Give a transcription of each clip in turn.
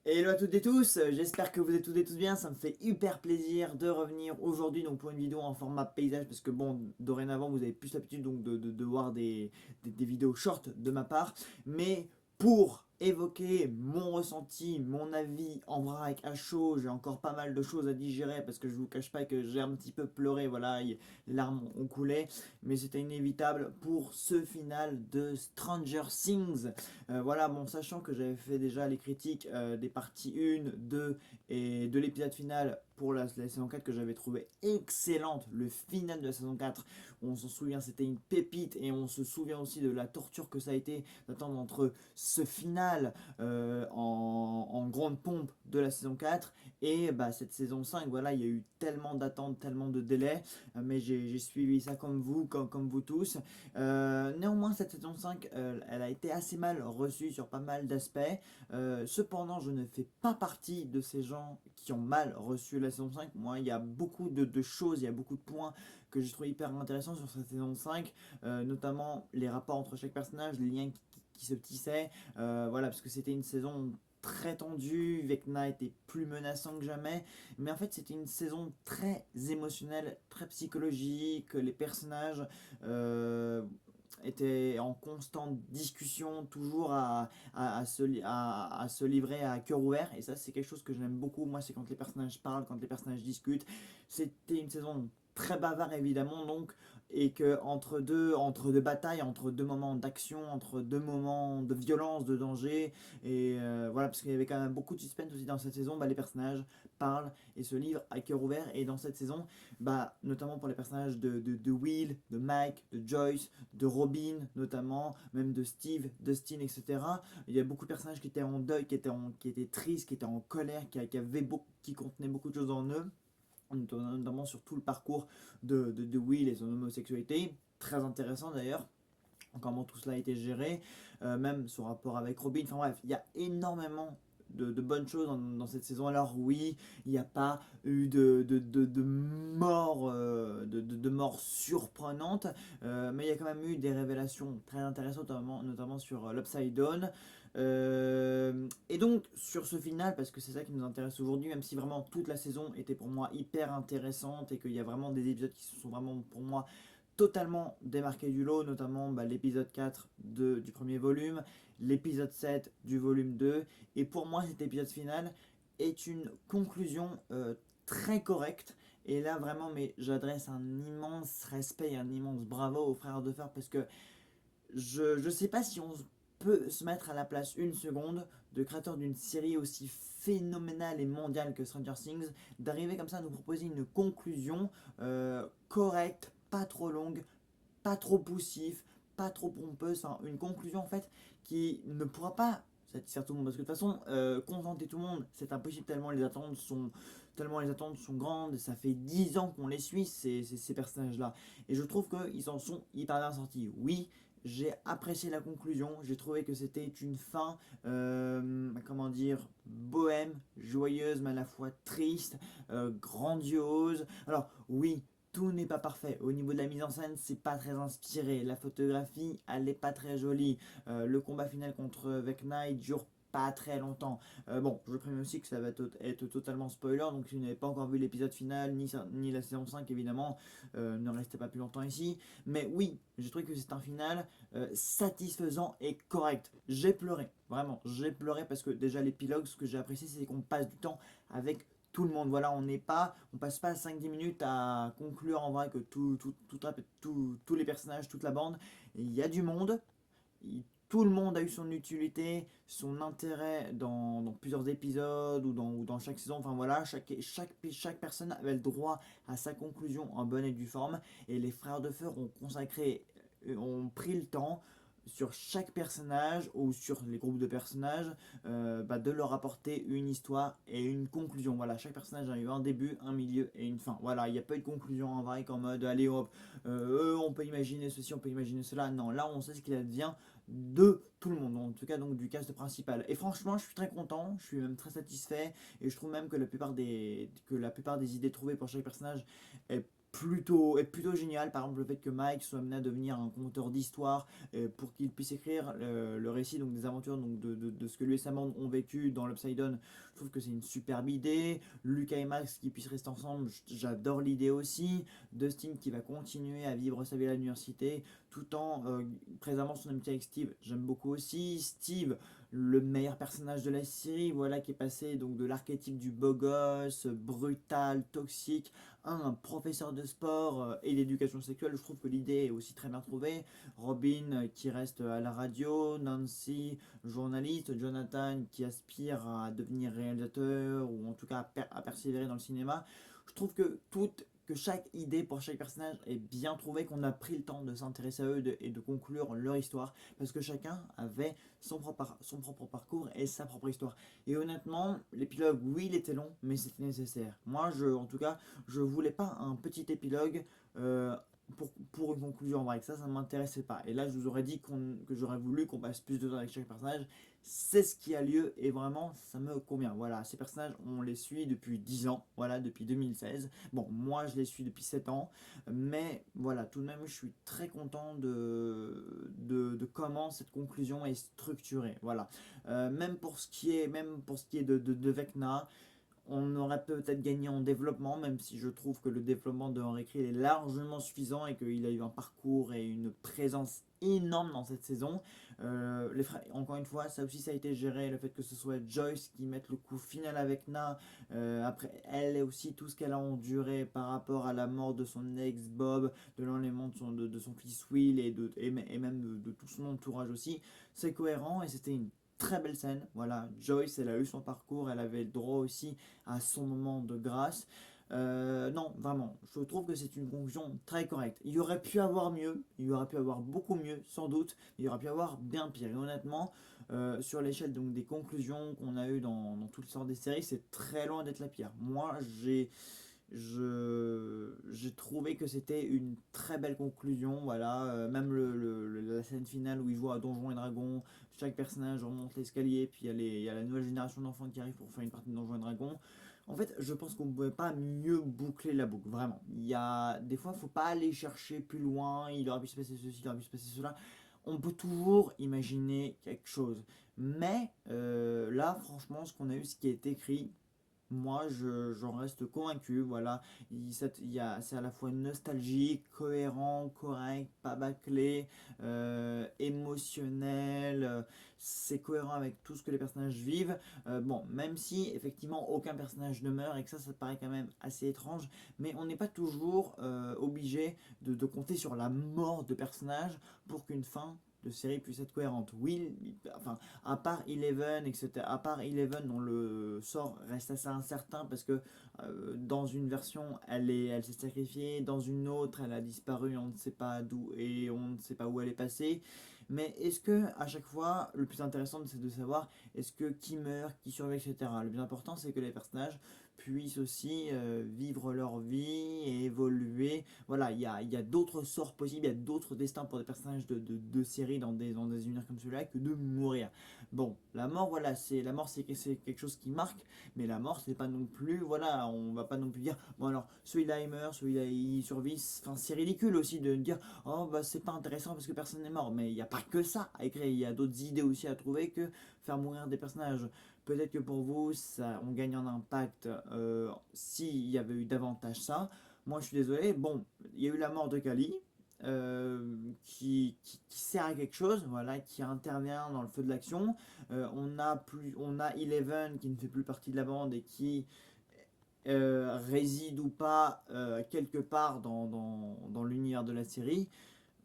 Hello à toutes et tous, j'espère que vous êtes toutes et tous bien, ça me fait hyper plaisir de revenir aujourd'hui donc pour une vidéo en format paysage parce que bon, dorénavant vous avez plus l'habitude donc de voir des vidéos short de ma part, mais pour évoquer mon ressenti, mon avis en vrac, à chaud, j'ai encore pas mal de choses à digérer parce que je vous cache pas que j'ai un petit peu pleuré, voilà, les larmes ont coulé, mais c'était inévitable pour ce final de Stranger Things. Voilà, bon, sachant que j'avais fait déjà les critiques des parties 1, 2 et de l'épisode final pour la saison 4 que j'avais trouvé excellente, le final de la saison 4, on s'en souvient, c'était une pépite et on se souvient aussi de la torture que ça a été d'attendre entre ce final en grande pompe de la saison 4 et bah, cette saison 5, voilà, il y a eu tellement d'attentes, tellement de délais, mais j'ai suivi ça comme vous, comme vous tous. Néanmoins, cette saison 5, elle a été assez mal reçue sur pas mal d'aspects. Cependant, je ne fais pas partie de ces gens qui ont mal reçu la saison 5. Moi, il y a beaucoup de choses, il y a beaucoup de points que j'ai trouvé hyper intéressants sur cette saison 5, notamment les rapports entre chaque personnage, les liens qui se tissaient. Voilà, parce que c'était une saison très tendue, Vecna était plus menaçant que jamais, mais en fait c'était une saison très émotionnelle, très psychologique, les personnages euh, étaient en constante discussion, toujours à se livrer à cœur ouvert, et ça c'est quelque chose que j'aime beaucoup, moi c'est quand les personnages parlent, quand les personnages discutent. C'était une saison très bavard évidemment donc, et que entre deux batailles, entre deux moments d'action, entre deux moments de violence, de danger, et voilà, parce qu'il y avait quand même beaucoup de suspense aussi dans cette saison, bah, les personnages parlent et se livrent à cœur ouvert, et dans cette saison, bah, notamment pour les personnages de Will, de Mike, de Joyce, de Robin notamment, même de Steve, Dustin, etc. Il y a beaucoup de personnages qui étaient en deuil, qui étaient tristes, qui étaient en colère, qui contenaient beaucoup de choses en eux, notamment sur tout le parcours de Will et son homosexualité. Très intéressant d'ailleurs comment tout cela a été géré, même son rapport avec Robin. Enfin bref, il y a énormément de bonnes choses dans cette saison. Alors oui, il n'y a pas eu de mort, de mort surprenante, mais il y a quand même eu des révélations très intéressantes, notamment sur l'Upside Down. Et donc sur ce final, parce que c'est ça qui nous intéresse aujourd'hui, même si vraiment toute la saison était pour moi hyper intéressante et qu'il y a vraiment des épisodes qui sont vraiment pour moi totalement démarqué du lot, notamment bah, l'épisode 4 du premier volume, l'épisode 7 du volume 2. Et pour moi, cet épisode final est une conclusion très correcte. Et là, vraiment, mais j'adresse un immense respect et un immense bravo aux frères de fer parce que je ne sais pas si on peut se mettre à la place une seconde de créateur d'une série aussi phénoménale et mondiale que Stranger Things, d'arriver comme ça à nous proposer une conclusion correcte, pas trop longue, pas trop poussif, pas trop pompeuse, enfin une conclusion en fait qui ne pourra pas satisfaire tout le monde parce que de toute façon contenter tout le monde c'est impossible tellement les attentes sont grandes, ça fait 10 ans qu'on les suit ces personnages là et je trouve qu'ils en sont hyper bien sortis. Oui, j'ai apprécié la conclusion, j'ai trouvé que c'était une fin, comment dire, bohème, joyeuse, mais à la fois triste, grandiose. Alors oui, tout n'est pas parfait. Au niveau de la mise en scène, c'est pas très inspiré. La photographie, elle est pas très jolie. Le combat final contre Vecna, il dure pas très longtemps. Bon, je préviens aussi que ça va être totalement spoiler, donc si vous n'avez pas encore vu l'épisode final, ni la saison 5 évidemment, ne restez pas plus longtemps ici. Mais oui, j'ai trouvé que c'est un final satisfaisant et correct. J'ai pleuré, vraiment, j'ai pleuré parce que déjà l'épilogue, ce que j'ai apprécié, c'est qu'on passe du temps avec tout le monde. Voilà, on passe pas 5-10 minutes à conclure en vrai que tous les personnages, toute la bande, il y a du monde, tout le monde a eu son utilité, son intérêt dans plusieurs épisodes ou dans chaque saison. Enfin voilà, chaque personne avait le droit à sa conclusion en bonne et due forme. Et les frères de feu ont pris le temps sur chaque personnage ou sur les groupes de personnages bah, de leur apporter une histoire et une conclusion. Voilà, chaque personnage a eu un début, un milieu et une fin. Voilà, il n'y a pas eu de conclusion en vrai qu'en mode allez hop, on peut imaginer ceci, on peut imaginer cela. Non, là on sait ce qu'il advient de tout le monde, en tout cas donc du cast principal. Et franchement, je suis très content, je suis même très satisfait et je trouve même que la plupart des idées trouvées pour chaque personnage est est plutôt génial. Par exemple, le fait que Mike soit amené à devenir un conteur d'histoire pour qu'il puisse écrire le récit donc, des aventures donc, de ce que lui et sa bande ont vécu dans l'Upside Down. Je trouve que c'est une superbe idée. Lucas et Max qui puissent rester ensemble, j'adore l'idée aussi. Dustin qui va continuer à vivre sa vie à l'université tout en préservant son amitié avec Steve, j'aime beaucoup aussi. Steve, le meilleur personnage de la série, voilà, qui est passé donc de l'archétype du beau gosse, brutal, toxique, à un professeur de sport et d'éducation sexuelle. Je trouve que l'idée est aussi très bien trouvée. Robin qui reste à la radio, Nancy, journaliste, Jonathan qui aspire à devenir réalisateur ou en tout cas à persévérer dans le cinéma. Je trouve que chaque idée pour chaque personnage est bien trouvée, qu'on a pris le temps de s'intéresser à eux et de conclure leur histoire, parce que chacun avait son propre parcours et sa propre histoire. Et honnêtement, l'épilogue, oui, il était long, mais c'était nécessaire. Moi, en tout cas, je voulais pas un petit épilogue euh, pour une conclusion en vrai, que ça ne m'intéressait pas. Et là, je vous aurais dit que j'aurais voulu qu'on passe plus de temps avec chaque personnage. C'est ce qui a lieu et vraiment, ça me convient. Voilà, ces personnages, on les suit depuis 10 ans, voilà, depuis 2016. Bon, moi, je les suis depuis 7 ans, mais voilà, tout de même, je suis très content de comment cette conclusion est structurée. Voilà. Même pour ce qui est de Vecna, on aurait peut-être gagné en développement, même si je trouve que le développement de Henry Creel est largement suffisant et qu'il a eu un parcours et une présence énorme dans cette saison. Encore une fois, ça aussi ça a été géré, le fait que ce soit Joyce qui mette le coup final avec Na, après elle et aussi tout ce qu'elle a enduré par rapport à la mort de son ex Bob, de l'enlèvement de son fils Will et même de tout son entourage aussi, c'est cohérent et c'était une très belle scène. Voilà, Joyce, elle a eu son parcours, elle avait le droit aussi à son moment de grâce. Non, vraiment, je trouve que c'est une conclusion très correcte. Il y aurait pu avoir mieux, il y aurait pu avoir beaucoup mieux, sans doute, il y aurait pu avoir bien pire. Et honnêtement, sur l'échelle donc des conclusions qu'on a eues dans toutes sortes des séries, c'est très loin d'être la pire. Moi, j'ai trouvé que c'était une très belle conclusion. Voilà, même la scène finale où ils jouent à Donjons et Dragons, chaque personnage remonte l'escalier, puis il y a la nouvelle génération d'enfants qui arrive pour faire une partie de Donjons et Dragons. En fait, je pense qu'on ne pouvait pas mieux boucler la boucle, vraiment. Il y a des fois, il ne faut pas aller chercher plus loin. Il aurait pu se passer ceci, il aurait pu se passer cela. On peut toujours imaginer quelque chose. Mais là, franchement, ce qu'on a eu, ce qui est écrit, moi, j'en reste convaincu. Voilà, c'est à la fois nostalgique, cohérent, correct, pas bâclé, émotionnel. C'est cohérent avec tout ce que les personnages vivent. Bon, même si effectivement aucun personnage ne meurt et que ça paraît quand même assez étrange, mais on n'est pas toujours obligé de compter sur la mort de personnages pour qu'une fin de série puisse être cohérente. Oui, enfin, à part Eleven, etc. À part Eleven, dont le sort reste assez incertain parce que dans une version, elle s'est sacrifiée, dans une autre, elle a disparu, on ne sait pas d'où et on ne sait pas où elle est passée. Mais est-ce que à chaque fois, le plus intéressant c'est de savoir est-ce que qui meurt, qui survit, etc. Le plus important c'est que les personnages puissent aussi vivre leur vie et évoluer. Voilà, il y a d'autres sorts possibles, il y a d'autres destins pour des personnages de séries dans des univers comme celui-là que de mourir. Bon, la mort, voilà, c'est quelque chose qui marque, mais la mort, c'est pas non plus, voilà, on va pas non plus dire, bon alors, celui-là il meurt, celui-là il survit. Enfin, c'est ridicule aussi de dire, oh bah c'est pas intéressant parce que personne n'est mort, mais il n'y a pas que ça à écrire, il y a d'autres idées aussi à trouver que faire mourir des personnages. Peut-être que pour vous, ça, on gagne en impact s'il y avait eu davantage ça. Moi, je suis désolé. Bon, il y a eu la mort de Kali, qui sert à quelque chose, voilà, qui intervient dans le feu de l'action. On a Eleven qui ne fait plus partie de la bande et qui réside ou pas quelque part dans l'univers de la série.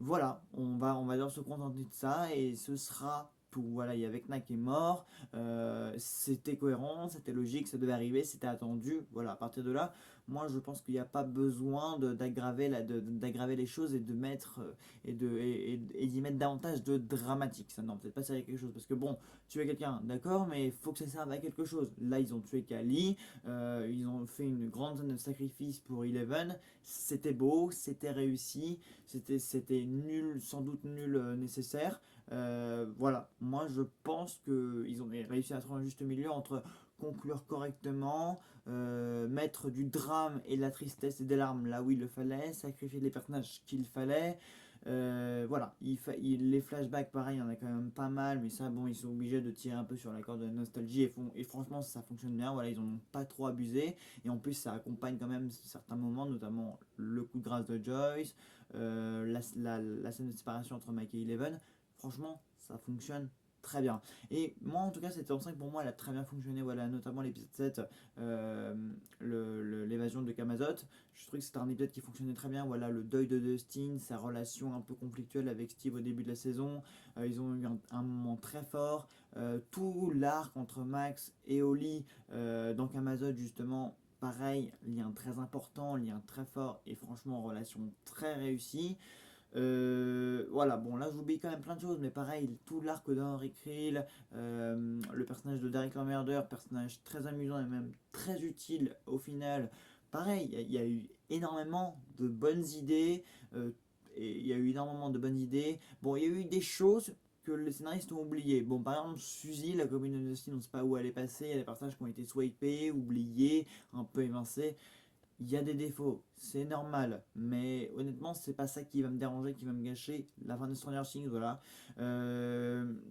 Voilà, on va devoir se contenter de ça et ce sera tout. Voilà, il y a Vecna qui est mort, c'était cohérent, c'était logique, ça devait arriver, c'était attendu. Voilà, à partir de là, moi je pense qu'il n'y a pas besoin d'aggraver les choses et de mettre et d'y mettre davantage de dramatique. Ça, non, peut-être pas servir à quelque chose parce que bon, tuer quelqu'un, d'accord, mais il faut que ça serve à quelque chose. Là, ils ont tué Kali, ils ont fait une grande scène de sacrifice pour Eleven, c'était beau, c'était réussi. C'était nul, sans doute nul nécessaire. Voilà, moi je pense qu'ils ont réussi à trouver un juste milieu entre conclure correctement, mettre du drame et de la tristesse et des larmes là où il le fallait, sacrifier les personnages qu'il fallait. Voilà, les flashbacks, pareil, il y en a quand même pas mal, mais ça, bon, ils sont obligés de tirer un peu sur la corde de la nostalgie et franchement, ça fonctionne bien. Voilà, ils en ont pas trop abusé, et en plus, ça accompagne quand même certains moments, notamment le coup de grâce de Joyce, la scène de séparation entre Mike et Eleven. Franchement, ça fonctionne très bien. Et moi, en tout cas, cette saison 5 pour moi, elle a très bien fonctionné. Voilà, notamment l'épisode 7, euh, l'évasion de Camazot. Je trouvais que c'était un épisode qui fonctionnait très bien. Voilà, le deuil de Dustin, sa relation un peu conflictuelle avec Steve au début de la saison. Ils ont eu un moment très fort. Tout l'arc entre Max et Holly dans Camazot, justement. Pareil, lien très important, lien très fort et franchement relation très réussie. Voilà, bon là j'oublie quand même plein de choses, mais pareil, tout l'arc d'Henry Krill, le personnage de Derek Lammerder, personnage très amusant et même très utile au final. Pareil, il y a eu énormément de bonnes idées, et il y a eu énormément de bonnes idées. Bon, il y a eu des choses que les scénaristes ont oubliées. Bon, par exemple, Suzy, la copine de Dustin, on ne sait pas où elle est passée, il y a des personnages qui ont été swipés, oubliés, un peu évincés. Il y a des défauts, c'est normal, mais honnêtement, c'est pas ça qui va me déranger, qui va me gâcher la fin de Stranger Things, voilà.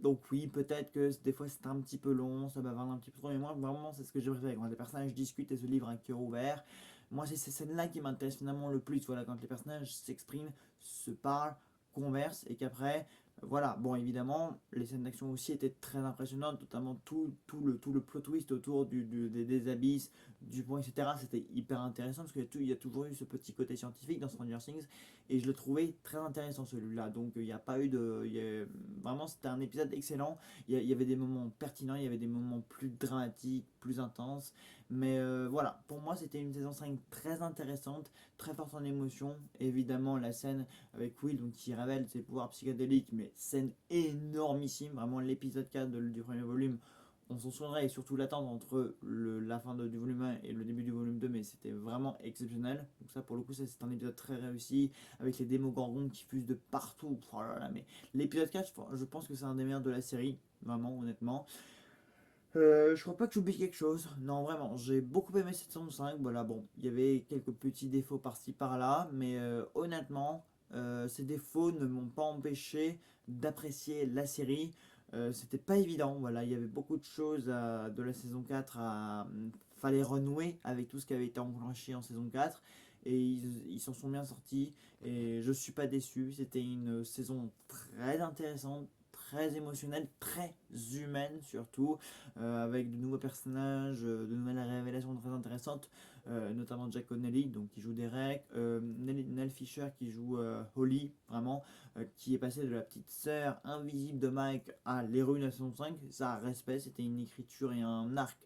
Donc oui, peut-être que des fois c'est un petit peu long, ça bavarde un petit peu trop, mais moi vraiment c'est ce que j'ai préféré, quand les personnages discutent et se livrent à cœur ouvert. Moi c'est ces scènes-là qui m'intéressent finalement le plus, voilà, quand les personnages s'expriment, se parlent, conversent, et qu'après, voilà, bon évidemment, les scènes d'action aussi étaient très impressionnantes, notamment tout le plot twist autour des abysses, du pont, etc. C'était hyper intéressant parce qu'il y a toujours eu ce petit côté scientifique dans Stranger Things et je le trouvais très intéressant celui-là. Donc il n'y a pas eu de. Vraiment, c'était un épisode excellent. Il y avait des moments pertinents, il y avait des moments plus dramatiques, plus intenses. Mais voilà, pour moi, c'était une saison 5 très intéressante, très forte en émotion. Évidemment, la scène avec Will donc, qui révèle ses pouvoirs psychédéliques, mais scène énormissime. Vraiment, l'épisode 4 du premier volume, on s'en souviendrait, et surtout l'attente entre la fin du volume 1 et le début du volume 2, mais c'était vraiment exceptionnel. Donc ça pour le coup c'est un épisode très réussi avec les démogorgons qui fusent de partout. Oh là là, mais l'épisode 4 je pense que c'est un des meilleurs de la série, vraiment honnêtement. Je crois pas que j'oublie quelque chose. Non, vraiment, j'ai beaucoup aimé cette saison 5. Voilà, bon, il y avait quelques petits défauts par-ci par-là, mais honnêtement, ces défauts ne m'ont pas empêché d'apprécier la série. C'était pas évident, voilà, il y avait beaucoup de choses de la saison 4 fallait renouer avec tout ce qui avait été enclenché en saison 4 et ils s'en sont bien sortis et je suis pas déçu. C'était une saison très intéressante, très émotionnelle, très humaine surtout, avec de nouveaux personnages, de nouvelles révélations très intéressantes, notamment Jack Connelly donc, qui joue Derek, Nell Fisher qui joue Holly, vraiment, qui est passé de la petite sœur invisible de Mike à l'héroïne de la saison 5. Ça a respect, c'était une écriture et un arc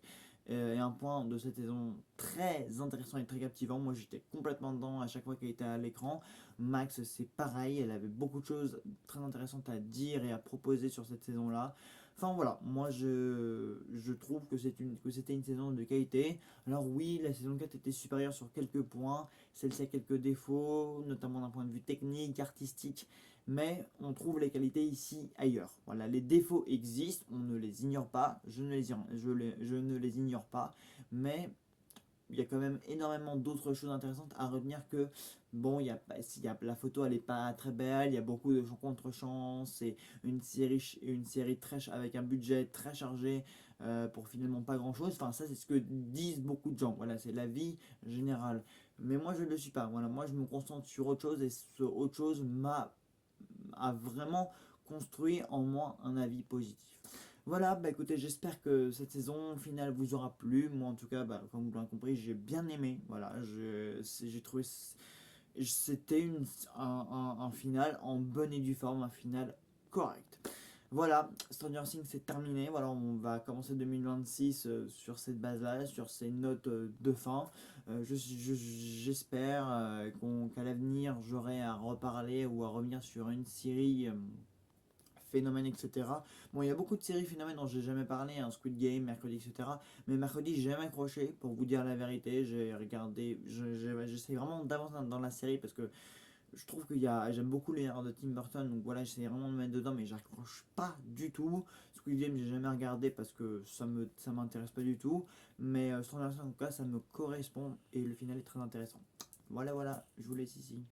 et un point de cette saison très intéressant et très captivant. Moi j'étais complètement dedans à chaque fois qu'elle était à l'écran. Max c'est pareil, elle avait beaucoup de choses très intéressantes à dire et à proposer sur cette saison là. Enfin voilà, moi je trouve que c'était une saison de qualité. Alors oui, la saison 4 était supérieure sur quelques points, celle-ci a quelques défauts, notamment d'un point de vue technique, artistique, mais on trouve les qualités ici ailleurs. Voilà, les défauts existent, on ne les ignore pas, je ne les ignore pas, mais il y a quand même énormément d'autres choses intéressantes à retenir que bon la photo elle est pas très belle, il y a beaucoup de contre-champs, c'est une série très avec un budget très chargé pour finalement pas grand chose. Enfin ça c'est ce que disent beaucoup de gens, voilà, c'est l'avis général, mais moi je ne le suis pas. Voilà, moi je me concentre sur autre chose et ce autre chose a vraiment construit en moi un avis positif. Voilà, bah écoutez, j'espère que cette saison finale vous aura plu. Moi, en tout cas, bah, comme vous l'avez compris, j'ai bien aimé. Voilà, j'ai trouvé c'était un final en bonne et due forme, un final correct. Voilà, Stranger Things c'est terminé. Voilà, on va commencer 2026 sur cette base-là, sur ces notes de fin. J'espère qu'à l'avenir j'aurai à reparler ou à revenir sur une série phénomène, etc. Bon, il y a beaucoup de séries phénomènes dont j'ai jamais parlé, hein, Squid Game, Mercredi, etc. Mais Mercredi, j'ai jamais accroché, pour vous dire la vérité. J'ai regardé, j'essaie vraiment d'avancer dans la série parce que Je trouve j'aime beaucoup les de Tim Burton, donc voilà, j'essaie vraiment de me mettre dedans, mais j'accroche pas du tout. Squid Game, j'ai jamais regardé parce que ça m'intéresse pas du tout, mais Stranger Things, en tout cas, ça me correspond et le final est très intéressant. Voilà, voilà, je vous laisse ici.